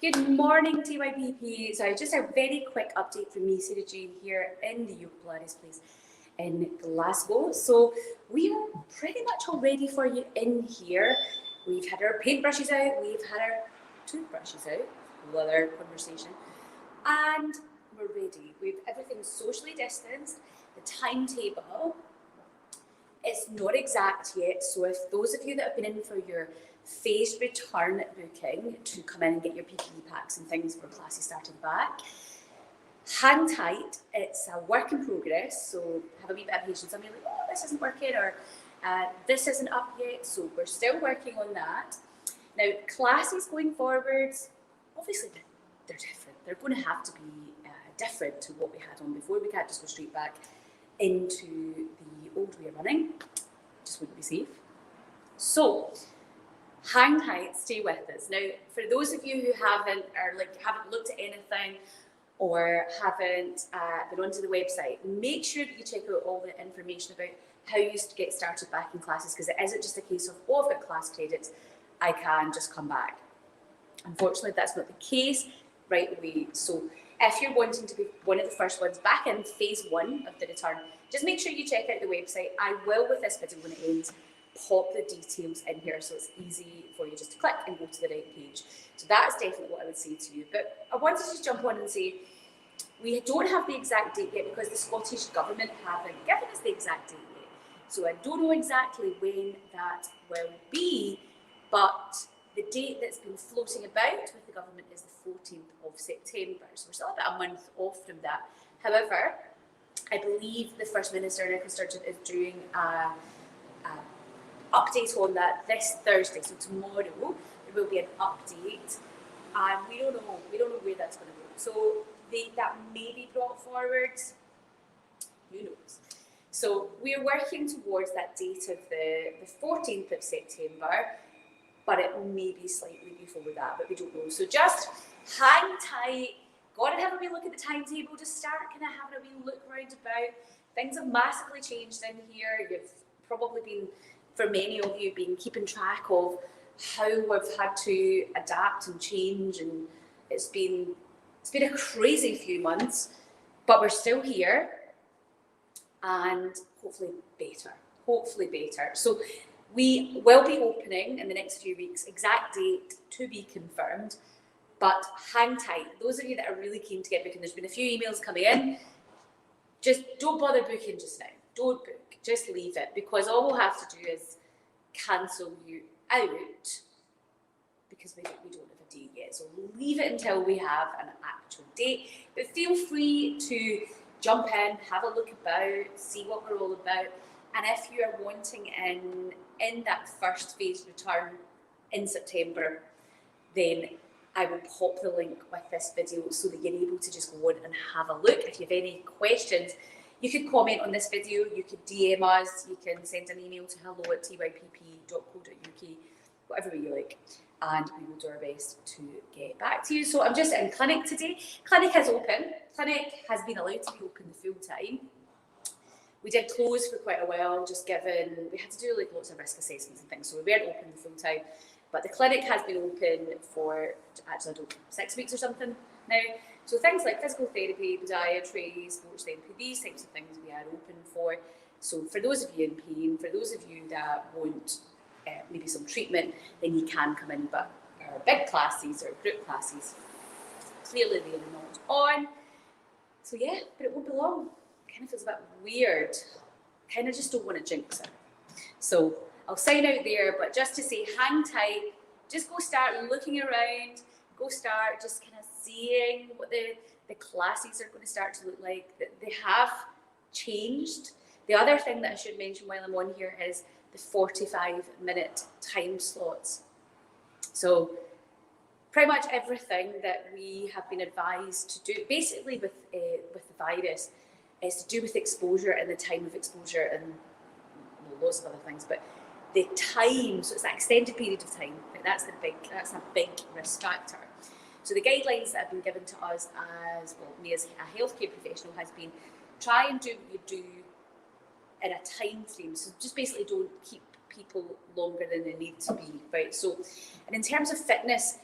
Good morning, TYPP. So just a very quick update from me, Sarah Jane, here in the Yoga Pilates place in Glasgow. So we are pretty much all ready for you in here. We've had our paintbrushes out, we've had our toothbrushes out, another conversation, and we're ready. We've everything socially distanced. The timetable is not exact yet, so if those of you that have been in for your phased return booking to come in and get your PPE packs and things for classes starting back, hang tight. It's a work in progress, so have a wee bit of patience. Some of you are like, oh, this isn't working, or this isn't up yet, so we're still working on that. Now, classes going forwards, obviously they're different. They're going to have to be different to what we had on before. We can't just go straight back into the old way of running. Just wouldn't be safe. So, hang tight, stay with us. Now, for those of you who haven't looked at anything or haven't been onto the website, make sure that you check out all the information about how you get started back in classes, because it isn't just a case of, oh, I've got class credits, I can just come back. Unfortunately, that's not the case right away. So if you're wanting to be one of the first ones back in phase 1 of the return, just make sure you check out the website. I will, with this video when it ends, pop the details in here so it's easy for you just to click and go to the right page. So that's definitely what I would say to you. But I wanted to just jump on and say, we don't have the exact date yet because the Scottish Government haven't given us the exact date yet. So I don't know exactly when that will be, but the date that's been floating about with the government is the 14th of September. So we're still about a month off from that. However, I believe the First Minister, Nicola Sturgeon, is doing a update on that this Thursday. So tomorrow there will be an update, and we don't know where that's going to go. So that may be brought forward. Who knows? So we're working towards that date of the 14th of September, but it may be slightly before that, but we don't know. So just hang tight. Go on and have a wee look at the timetable. Just start kind of having a wee look round about. Things have massively changed in here. You've probably been, for many of you, been keeping track of how we've had to adapt and change, and it's been a crazy few months, but we're still here, and hopefully better. So we will be opening in the next few weeks, exact date to be confirmed, but hang tight. Those of you that are really keen to get booking, there's been a few emails coming in, just don't bother booking just now. Don't book, just leave it, because all we'll have to do is cancel you out because we don't have a date yet. So leave it until we have an actual date, but feel free to jump in, have a look about, see what we're all about. And if you are wanting in that first phase return in September, then I will pop the link with this video so that you're able to just go on and have a look. If you have any questions, you could comment on this video, you could DM us, you can send an email to hello@typp.co.uk, whatever way you like, and we will do our best to get back to you. So I'm just in clinic today. Clinic is open. Clinic has been allowed to be open the full time. We did close for quite a while, just given we had to do like lots of risk assessments and things, so we weren't open the full time. But the clinic has been open for actually, I don't know, 6 weeks or something now. So things like physical therapy, podiatry, sports therapy, these types of things we are open for. So for those of you in pain, for those of you that want maybe some treatment, then you can come in. But our big classes or group classes, clearly they are not on. So yeah, but it won't be long. Kind of feels a bit weird. Kind of just don't want to jinx it. So I'll sign out there, but just to say, hang tight. Just go start looking around. Go start just kind of seeing what the classes are going to start to look like. They have changed. The other thing that I should mention while I'm on here is the 45-minute time slots. So pretty much everything that we have been advised to do, basically with the virus, is to do with exposure and the time of exposure and lots of other things. But the time, so it's an extended period of time. That's a big risk factor. So the guidelines that have been given to us as, well, me as a healthcare professional, has been try and do what you do in a time frame. So just basically don't keep people longer than they need to be, right? So, and in terms of fitness,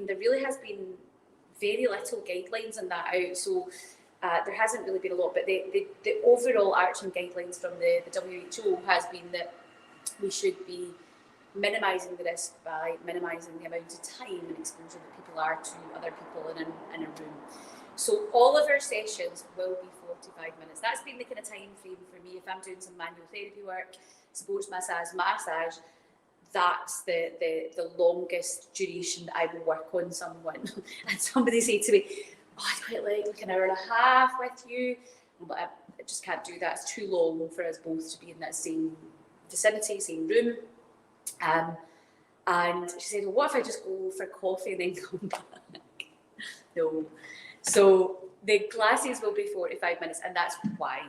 there really has been very little guidelines on that out. So there hasn't really been a lot, but the overall arching guidelines from the WHO has been that we should be minimising the risk by minimising the amount of time and exposure that people are to other people in a room. So all of our sessions will be 45 minutes. That's been the kind of time frame for me. If I'm doing some manual therapy work, sports massage, that's the longest duration that I will work on someone. And somebody said to me, oh, I'd quite like an hour and a half with you. But I just can't do that. It's too long for us both to be in that same vicinity, same room. And she said, well, what if I just go for coffee and then come back? No. So the classes will be 45 minutes, and that's why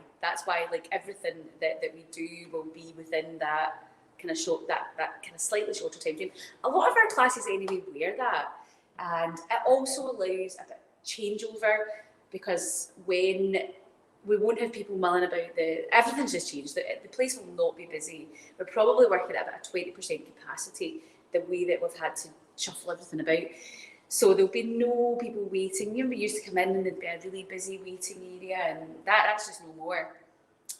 like everything that we do will be within that kind of short, that kind of slightly shorter time frame. A lot of our classes anyway wear that, and it also allows a bit of changeover, because when we won't have people mulling about everything's just changed. The place will not be busy. We're probably working at about a 20% capacity, the way that we've had to shuffle everything about. So there'll be no people waiting. We used to come in and there'd be a really busy waiting area, and that's just no more.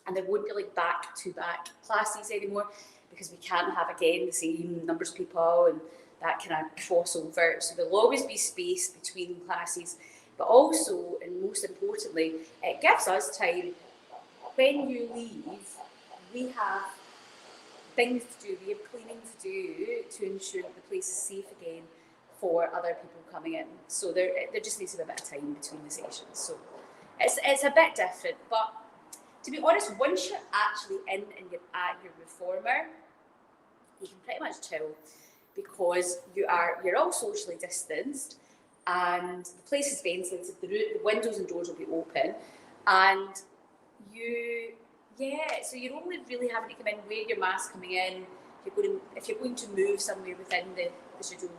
And there won't be like back-to-back classes anymore, because we can't have, again, the same numbers of people and that kind of crossover. So there'll always be space between classes. But also, and most importantly, it gives us time. When you leave, we have things to do, we have cleaning to do to ensure that the place is safe again for other people coming in. So there just needs to be a bit of time between the sessions. So it's a bit different, but to be honest, once you're actually in and you're at your reformer, you can pretty much chill, because you're all socially distanced, and the place is ventilated, the windows and doors will be open, and so you're only really having to come in, wear your mask coming in. If you're going to move somewhere within the studio,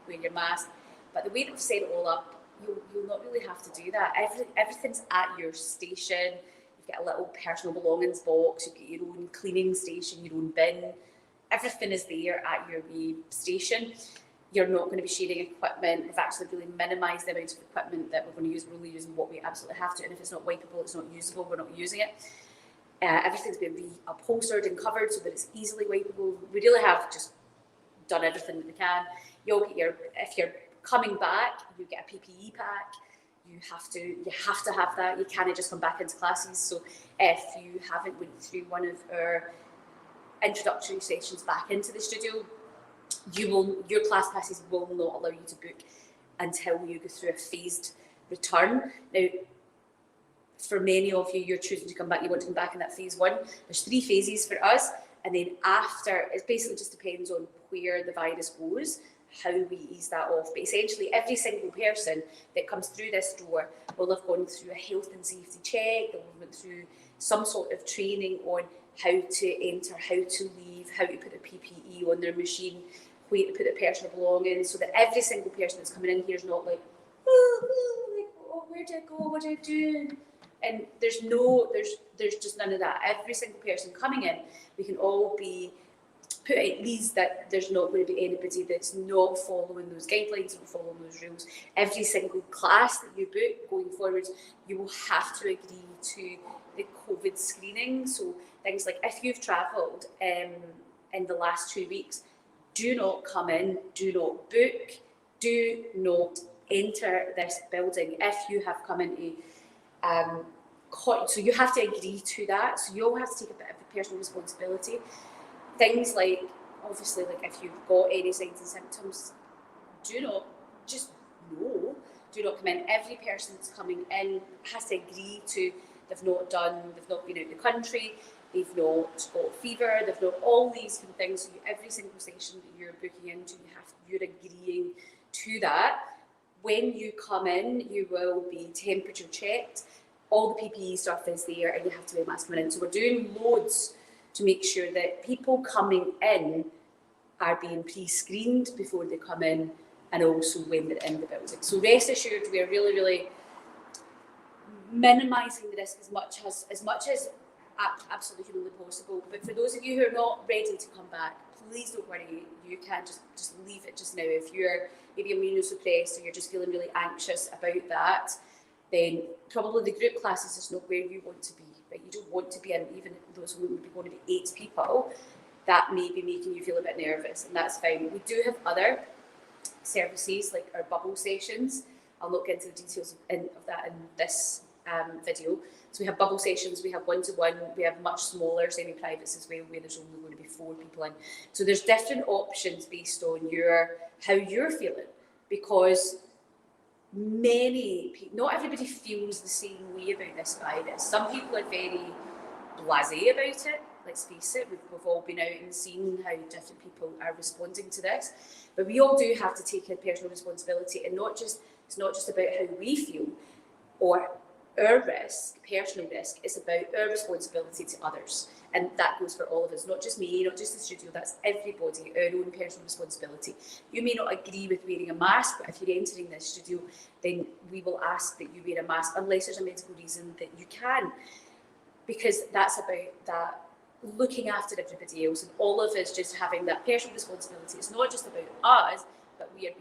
wear your mask. But the way that we've set it all up, you'll not really have to do that. Everything's at your station. You've got a little personal belongings box, you've got your own cleaning station, your own bin. Everything is there at your wee station. You're not going to be sharing equipment. We've actually really minimised the amount of equipment that we're going to use. We're only using what we absolutely have to, and if it's not wipeable, it's not usable, we're not using it. Everything's been reupholstered and covered so that it's easily wipeable. We really have just done everything that we can. If you're coming back, you get a PPE pack. You have to have that. You can't just come back into classes. So if you haven't went through one of our introductory sessions back into the studio, your class passes will not allow you to book until you go through a phased return. Now, for many of you, you're choosing to come back, you want to come back in that phase one. There's 3 phases for us, and then after, it basically just depends on where the virus goes, how we ease that off. But essentially, every single person that comes through this door will have gone through a health and safety check, they'll have went through some sort of training on how to enter, how to leave, how to put a PPE on their machine, where to put their personal belongings, so that every single person that's coming in here is not like, oh, where do I go, what do I do? And there's just none of that. Every single person coming in, we can all be put at ease that there's not going to be anybody that's not following those guidelines, not following those rules. Every single class that you book going forward, you will have to agree to the COVID screening. So things like, if you've travelled in the last 2 weeks, do not come in, do not book, do not enter this building if you have come into so you have to agree to that. So you all have to take a bit of the personal responsibility. Things like, obviously, like if you've got any signs and symptoms, do not come in. Every person that's coming in has to agree to, they've not been out of the country, they've not got fever, they've not all these kind of things. So every single session that you're booking into, you're agreeing to that. When you come in, you will be temperature checked. All the PPE stuff is there, and you have to wear a mask coming in. So we're doing loads to make sure that people coming in are being pre-screened before they come in, and also when they're in the building. So rest assured, we are really, really minimising the risk as much as absolutely humanly possible. But for those of you who are not ready to come back, please don't worry. You can just leave it just now. If you're maybe immunosuppressed or you're just feeling really anxious about that, then probably the group classes is not where you want to be. Right? You don't want to be in, even those who would be going to be 8 people, that may be making you feel a bit nervous, and that's fine. We do have other services like our bubble sessions. I'll not get into the details of that in this video. So we have bubble sessions, we have one-to-one, we have much smaller semi-privates as well, where there's only going to be 4 people in. So there's different options based on how you're feeling, because not everybody feels the same way about this virus. Some people are very blasé about it. Let's face it, we've all been out and seen how different people are responding to this. But we all do have to take a personal responsibility, and it's not just about how we feel or our risk, personal risk, it's about our responsibility to others. And that goes for all of us, not just me, not just the studio, that's everybody, our own personal responsibility. You may not agree with wearing a mask, but if you're entering this studio, then we will ask that you wear a mask, unless there's a medical reason that you can. Because that's about that looking after everybody else, and all of us just having that personal responsibility. It's not just about us, but we are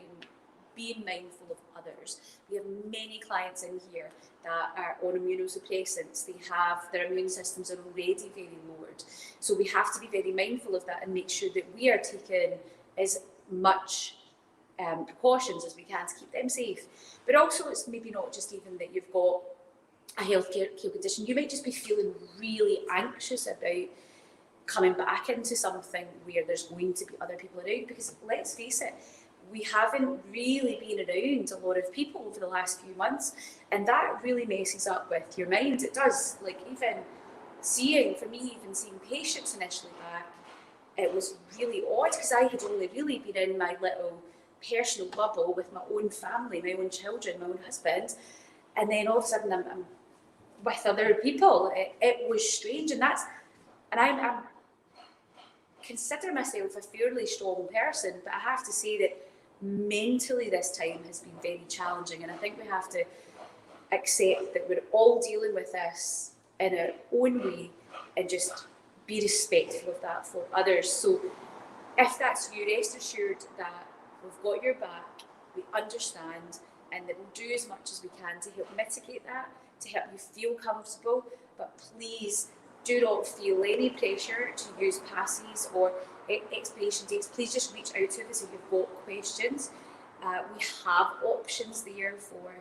being mindful of others. We have many clients in here that are on immunosuppressants. Their immune systems are already very lowered. So we have to be very mindful of that and make sure that we are taking as much precautions as we can to keep them safe. But also, it's maybe not just even that you've got a healthcare condition. You might just be feeling really anxious about coming back into something where there's going to be other people around, because let's face it, we haven't really been around a lot of people over the last few months, and that really messes up with your mind. It does. Like, even seeing patients initially back, it was really odd, because I had only really been in my little personal bubble with my own family, my own children, my own husband, and then all of a sudden I'm with other people. It was strange, and I'm consider myself a fairly strong person, but I have to say that mentally this time has been very challenging, and I think we have to accept that we're all dealing with this in our own way and just be respectful of that for others. So if that's you, rest assured that we've got your back, we understand, and that we'll do as much as we can to help mitigate that, to help you feel comfortable. But please do not feel any pressure to use passes or expiration dates. Please just reach out to us if you've got questions. We have options there for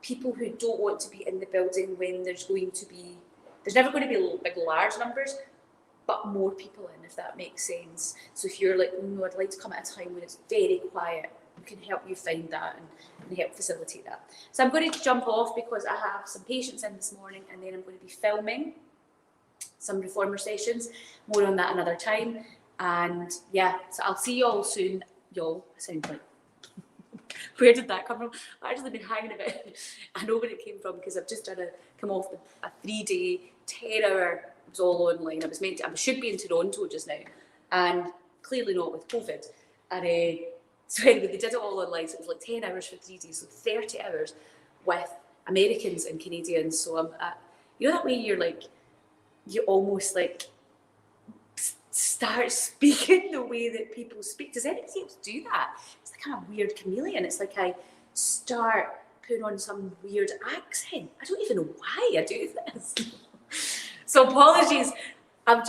people who don't want to be in the building when there's never going to be big large numbers, but more people in, if that makes sense. So if you're like, no, I'd like to come at a time when it's very quiet, we can help you find that and help facilitate that. So I'm going to jump off because I have some patients in this morning, and then I'm going to be filming some reformer sessions. More on that another time. And yeah, so I'll see you all soon. Y'all, I sound like, where did that come from? I've actually been hanging about. I know where it came from, because I've just come off a 3-day, 10-hour, it was all online. I should be in Toronto just now, and clearly not with COVID. And so anyway, they did it all online, so it was like 10 hours for 3 days, so 30 hours with Americans and Canadians. So I'm, you know that way you're like, you almost like start speaking the way that people speak. Does anybody else do that? It's like kind of weird chameleon. It's like I start putting on some weird accent. I don't even know why I do this. So apologies. I've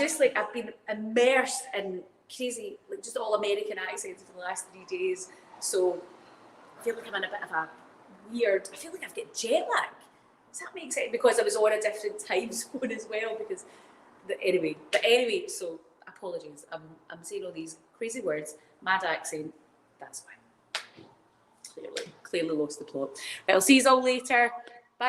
been immersed in crazy, like just all American accents for the last 3 days. So I feel like I'm in a bit of a weird, I feel like I've got jet lag. Does that make sense? Because I was on a different time zone as well, because anyway, so apologies. I'm saying all these crazy words, mad accent, that's fine. Clearly lost the plot. But I'll see you all later.